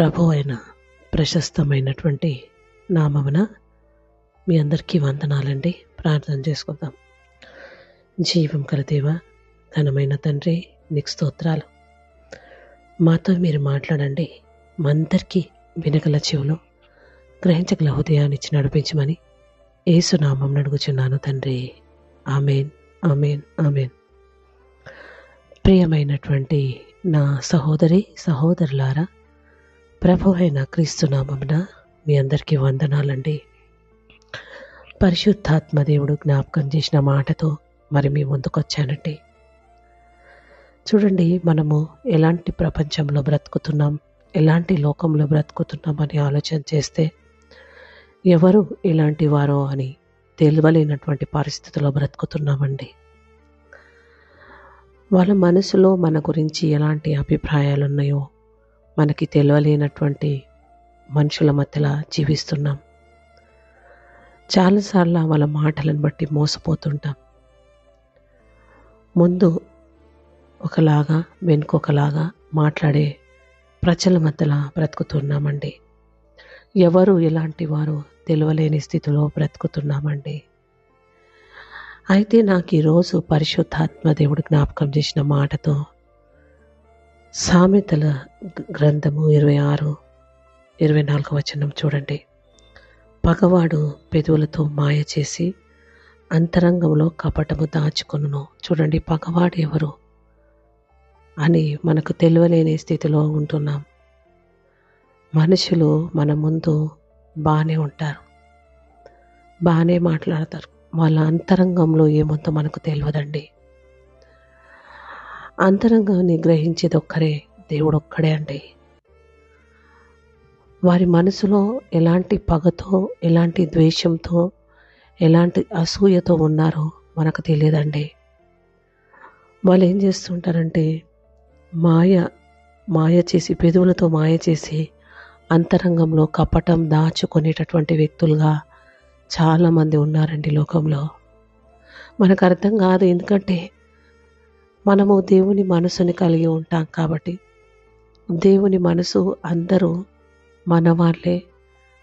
ప్రభు అయిన ప్రశస్తమైనటువంటి నామమున మీ అందరికీ వందనాలండి. ప్రార్థన చేసుకుందాం. జీవం కల దేవ, ఘనమైన తండ్రి, నీకు స్తోత్రాలు. మాతో మీరు మాట్లాడండి. మా అందరికీ వినగల చెవులు, గ్రహించగల హృదయాన్ని ఇచ్చి నడిపించమని యేసు నామం అడుగుచున్నాను తండ్రి. Amen, amen, amen. ప్రియమైనటువంటి నా సహోదరి సహోదరులారా, ప్రభు అయిన క్రీస్తు నామమున మీ అందరికీ వందనాలండి. పరిశుద్ధాత్మ దేవుడు జ్ఞాపకం చేసిన మాటతో మరి మీ ముందుకొచ్చానండి. చూడండి, మనము ఎలాంటి ప్రపంచంలో బ్రతుకుతున్నాం, ఎలాంటి లోకంలో బ్రతుకుతున్నాం అని ఆలోచన చేస్తే ఎవరు ఎలాంటి వారో అని తెలియలేనటువంటి పరిస్థితిలో బ్రతుకుతున్నామండి. వాళ్ళ మనసులో మన గురించి ఎలాంటి అభిప్రాయాలు ఉన్నాయో మనకి తెలియలేనటువంటి మనుషుల మధ్యలో జీవిస్తున్నాం. చాలాసార్లు వాళ్ళ మాటలను బట్టి మోసపోతుంటాం. ముందు ఒకలాగా వెనుకొకలాగా మాట్లాడే ప్రజల మధ్యలో బ్రతుకుతున్నామండి. ఎవరు ఎలాంటి వారు తెలియలేని స్థితిలో బ్రతుకుతున్నామండి. అయితే నాకు ఈరోజు పరిశుద్ధాత్మ దేవుడు జ్ఞాపకం చేసిన మాటతో సామెతల గ్రంథము 26-24 వచనం చూడండి. పగవాడు పెదవులతో మాయ చేసి అంతరంగంలో కపటము దాచుకొనును. చూడండి, పగవాడు ఎవరు అని మనకు తెలియలేని స్థితిలో ఉంటున్నాం. మనుషులు మన ముందు బాగానే ఉంటారు, బాగానే మాట్లాడతారు. వాళ్ళ అంతరంగంలో ఏముందో మనకు తెలియదండి. అంతరంగాన్ని గ్రహించేది ఒక్కరే, దేవుడు ఒక్కడే అండి. వారి మనసులో ఎలాంటి పగతో, ఎలాంటి ద్వేషంతో, ఎలాంటి అసూయతో ఉన్నారో మనకు తెలియదండి. వాళ్ళు ఏం చేస్తుంటారంటే మాయ చేసి, పెదవులతో మాయ చేసి అంతరంగంలో కపటం దాచుకునేటటువంటి వ్యక్తులుగా చాలామంది ఉన్నారండి లోకంలో. మనకు అర్థం కాదు, ఎందుకంటే మనము దేవుని మనసుని కలిగి ఉంటాం కాబట్టి. దేవుని మనసు అందరూ మన వాళ్ళే,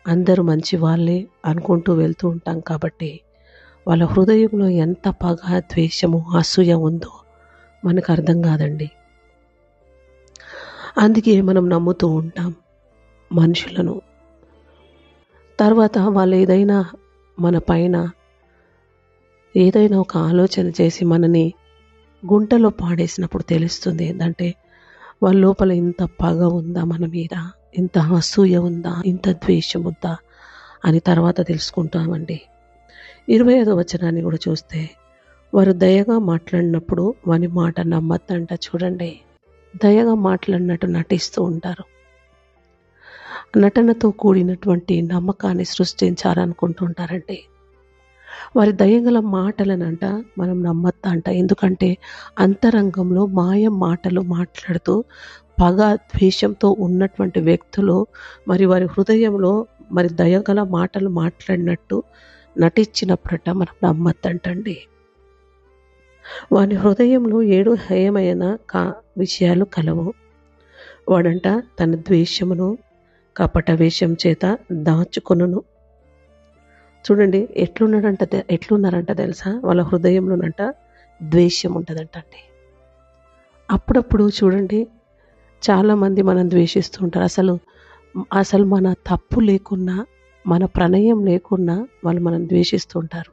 అందరూ మంచి వాళ్ళే అనుకుంటూ వెళ్తూ ఉంటాం కాబట్టి వాళ్ళ హృదయంలో ఎంత పగ, ద్వేషము, అసూయ ఉందో మనకు అర్థం కాదండి. అందుకే మనం నమ్ముతూ ఉంటాం మనుషులను. తర్వాత వాళ్ళు ఏదైనా మన పైన ఏదైనా ఒక ఆలోచన చేసి మనని గుంటలో పాడేసినప్పుడు తెలుస్తుంది ఏంటంటే వాళ్ళ లోపల ఇంత పగ ఉందా మన మీద, ఇంత అసూయ ఉందా, ఇంత ద్వేషం ఉందా అని తర్వాత తెలుసుకుంటామండి. 25వ వచనాన్ని కూడా చూస్తే, వారు దయగా మాట్లాడినప్పుడు వాని మాట నమ్మద్దంట. చూడండి, దయగా మాట్లాడినట్టు నటిస్తూ ఉంటారు. నటనతో కూడినటువంటి నమ్మకాన్ని సృష్టించాలనుకుంటుంటారండి. వారి దయగల మాటలనంట మనం నమ్మద్దా అంట. ఎందుకంటే అంతరంగంలో మాయ మాటలు మాట్లాడుతూ పగ, ద్వేషంతో ఉన్నటువంటి వ్యక్తులు మరి వారి హృదయంలో మరి దయగల మాటలు మాట్లాడినట్టు నటించినప్పుడట మనం నమ్మద్దంటండి. వారి హృదయంలో 7 హేయమైన విషయాలు కలవు. వాడంట తన ద్వేషమును కపట వేషం చేత దాచుకొనును. చూడండి, ఎట్లున్నారంట తెలుసా? వాళ్ళ హృదయంలోనంట ద్వేషం ఉంటుందంట అండి. అప్పుడప్పుడు చూడండి, చాలామంది మనం ద్వేషిస్తూ ఉంటారు. అసలు మన తప్పు లేకున్నా, మన ప్రణయం లేకున్నా వాళ్ళు మనం ద్వేషిస్తూ ఉంటారు.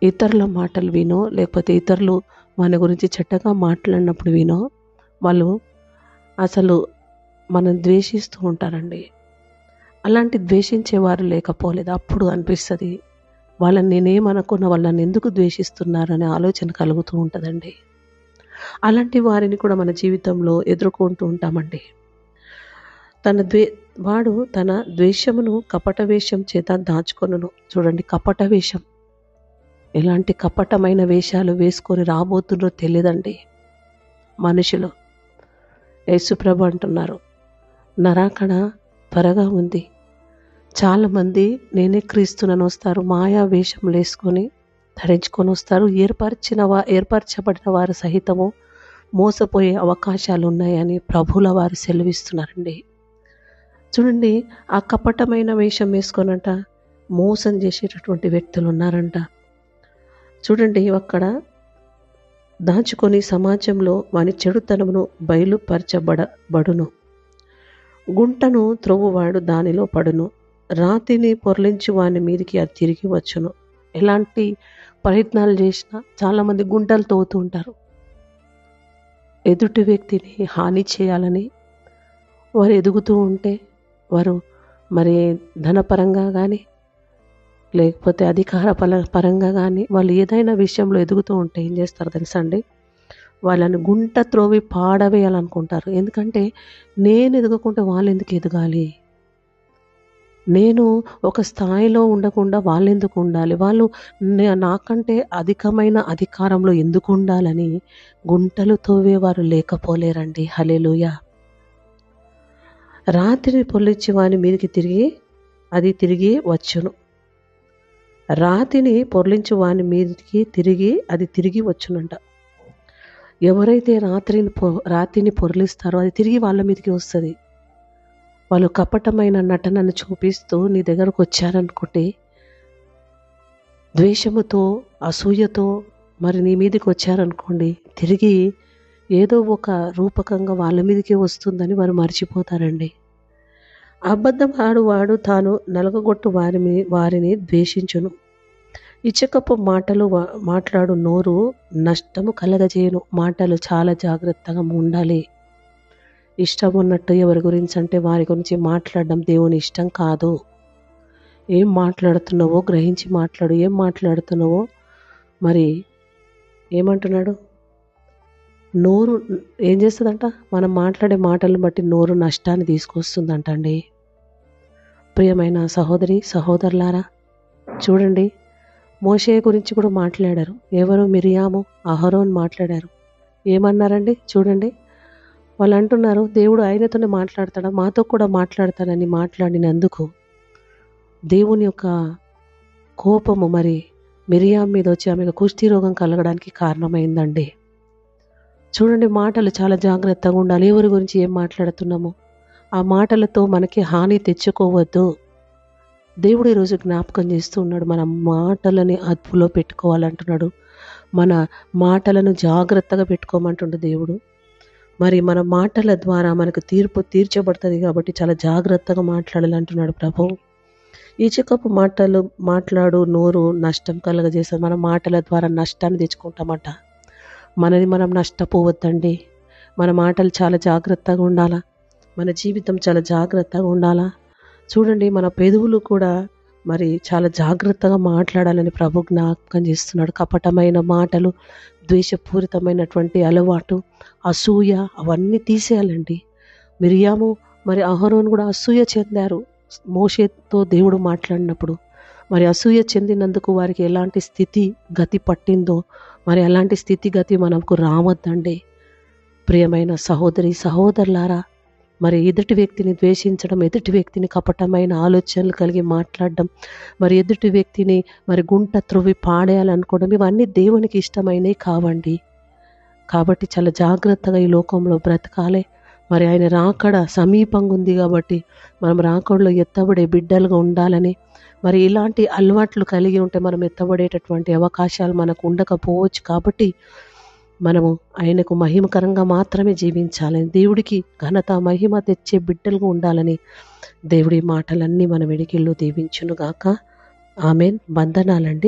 ఇతరుల మాటలు వినో, లేకపోతే ఇతరులు మన గురించి చెడ్డగా మాట్లాడినప్పుడు వినో వాళ్ళు అసలు మనం ద్వేషిస్తూ ఉంటారండి. అలాంటి ద్వేషించేవారు లేకపోలేదు. అప్పుడు అనిపిస్తుంది, వాళ్ళని నేనేమనుకున్న, వాళ్ళని ఎందుకు ద్వేషిస్తున్నారనే ఆలోచన కలుగుతూ ఉంటుందండి. అలాంటి వారిని కూడా మన జీవితంలో ఎదుర్కొంటూ ఉంటామండి. వాడు తన ద్వేషమును కపట వేషం చేత దాచుకొనును. చూడండి, కపట వేషం, ఎలాంటి కపటమైన వేషాలు వేసుకొని రాబోతుందో తెలియదండి మనుషులు. యేసుప్రభు అంటున్నారు, నరాకడ త్వరగా ఉంది. చాలామంది నేనే క్రీస్తునని వస్తారు, మాయా వేషములు వేసుకొని ధరించుకొని వస్తారు. ఏర్పరచబడిన వారు సహితము మోసపోయే అవకాశాలు ఉన్నాయని ప్రభువుల వారు సెలవిస్తున్నారండి. చూడండి, ఆ కపటమైన వేషం వేసుకొనంట మోసం చేసేటటువంటి వ్యక్తులు ఉన్నారంట. చూడండి, అక్కడ దాచుకొని సమాజంలో వాని చెడుతనమును బయలుపరచబడును. గుంటను త్రొవ్వువాడు దానిలో పడును. రాతిని పొర్లించి వాని మీదికి అది తిరిగి వచ్చును. ఎలాంటి ప్రయత్నాలు చేసినా చాలామంది గుంటలు తవ్వుతూ ఉంటారు. ఎదుటి వ్యక్తిని హాని చేయాలని వారు ఎదుగుతూ ఉంటే, వారు మరి ధనపరంగా కానీ లేకపోతే అధికార పరంగా కానీ వాళ్ళు ఏదైనా విషయంలో ఎదుగుతూ ఉంటే ఏం చేస్తారు తెలుసా అండి? వాళ్ళని గుంట త్రోవి పాడవేయాలనుకుంటారు. ఎందుకంటే నేను ఎదగకుంటే వాళ్ళు ఎందుకు ఎదగాలి, నేను ఒక స్థాయిలో ఉండకుండా వాళ్ళు ఎందుకు ఉండాలి, వాళ్ళు నాకంటే అధికమైన అధికారంలో ఎందుకు ఉండాలని గుంటలు తోవేవారు లేకపోలేరండి. హల్లెలూయా. రాత్రిని పొర్లించి వాని మీదికి తిరిగి వచ్చును. రాతిని పొర్లించి వాని మీదికి అది తిరిగి వచ్చునంట. ఎవరైతే రాతిని పొర్లిస్తారో అది తిరిగి వాళ్ళ మీదకి వస్తుంది. వాళ్ళు కపటమైన నటనను చూపిస్తూ నీ దగ్గరకు వచ్చారనుకుంటే, ద్వేషముతో అసూయతో మరి నీ మీదకి వచ్చారనుకోండి, తిరిగి ఏదో ఒక రూపకంగా వాళ్ళ మీదకే వస్తుందని వారు మర్చిపోతారండి. అబద్ధం ఆడువాడు తాను నలగగొట్టు వారిని ద్వేషించును. ఇచ్చకపు మాటలు మాట్లాడు నోరు నష్టము కలగజేయును. మాటలు చాలా జాగ్రత్తగా ఉండాలి. ఇష్టం ఉన్నట్టు ఎవరి గురించి అంటే వారి గురించి మాట్లాడడం దేవుని ఇష్టం కాదు. ఏం మాట్లాడుతున్నావో గ్రహించి మాట్లాడు. ఏం మాట్లాడుతున్నావో మరి ఏమంటున్నాడు? నోరు ఏం చేస్తుందంట? మనం మాట్లాడే మాటలను బట్టి నోరు నష్టాన్ని తీసుకొస్తుందంట అండి. ప్రియమైన సహోదరి సహోదరులారా, చూడండి, మోషే గురించి కూడా మాట్లాడారు. ఎవరు? మిరియాము, అహరోన్ మాట్లాడారు. ఏమన్నారండి? చూడండి, వాళ్ళు అంటున్నారు దేవుడు ఆయనతోనే మాట్లాడతాడా, మాతో కూడా మాట్లాడతాడని మాట్లాడినందుకు దేవుని యొక్క కోపము మరి మిరియాం మీద వచ్చి ఆమెకు కుష్టి రోగం కలగడానికి కారణమైందండి. చూడండి, మాటలు చాలా జాగ్రత్తగా ఉండాలి. ఎవరి గురించి ఏం మాట్లాడుతున్నామో ఆ మాటలతో మనకి హాని తెచ్చుకోవద్దు. దేవుడు ఈరోజు జ్ఞాపకం చేస్తూ ఉన్నాడు, మన మాటలని అదుపులో పెట్టుకోవాలంటున్నాడు. మన మాటలను జాగ్రత్తగా పెట్టుకోమంటుండు దేవుడు. మరి మన మాటల ద్వారా మనకు తీర్పు తీర్చబడుతుంది కాబట్టి చాలా జాగ్రత్తగా మాట్లాడాలంటున్నాడు ప్రభువు. ఈచకపు మాటలు మాట్లాడు నోరు నష్టం కలగజేస్తుంది. మన మాటల ద్వారా నష్టాన్ని తెచ్చుకుంటామట. మనది మనం నష్టపోవద్దండి. మన మాటలు చాలా జాగ్రత్తగా ఉండాలా. మన జీవితం చాలా జాగ్రత్తగా ఉండాలా. చూడండి, మన పెదవులు కూడా మరి చాలా జాగ్రత్తగా మాట్లాడాలని ప్రభు జ్ఞాపకం చేస్తున్నాడు. కపటమైన మాటలు, ద్వేషపూరితమైనటువంటి అలవాటు, అసూయ అవన్నీ తీసేయాలండి. మిరియాము మరి అహరోను కూడా అసూయ చెందారు మోషేతో దేవుడు మాట్లాడినప్పుడు. మరి అసూయ చెందినందుకు వారికి ఎలాంటి స్థితి గతి పట్టిందో మరి అలాంటి స్థితిగతి మనకు రావద్దండి. ప్రియమైన సహోదరి సహోదరులారా, మరి ఎదుటి వ్యక్తిని ద్వేషించడం, ఎదుటి వ్యక్తిని కపటమైన ఆలోచనలు కలిగి మాట్లాడడం, మరి ఎదుటి వ్యక్తిని మరి గుంట త్రొవ్వి పాడేయాలనుకోవడం, ఇవన్నీ దేవునికి ఇష్టమైనవి కావండి. కాబట్టి చాలా జాగ్రత్తగా ఈ లోకంలో బ్రతకాలి. మరి ఆయన రాకడ సమీపంగా ఉంది కాబట్టి మనం రాకడలో ఎత్తబడే బిడ్డలుగా ఉండాలని, మరి ఇలాంటి అలవాట్లు కలిగి ఉంటే మనం ఎత్తబడేటటువంటి అవకాశాలు మనకు ఉండకపోవచ్చు. కాబట్టి మనము ఆయనకు మహిమకరంగా మాత్రమే జీవించాలని, దేవుడికి ఘనత మహిమ తెచ్చే బిడ్డలుగా ఉండాలని దేవుడి మాటలన్నీ మన వెడికిల్లో దీవించునుగాక. ఆమెన్. వందనాలండి.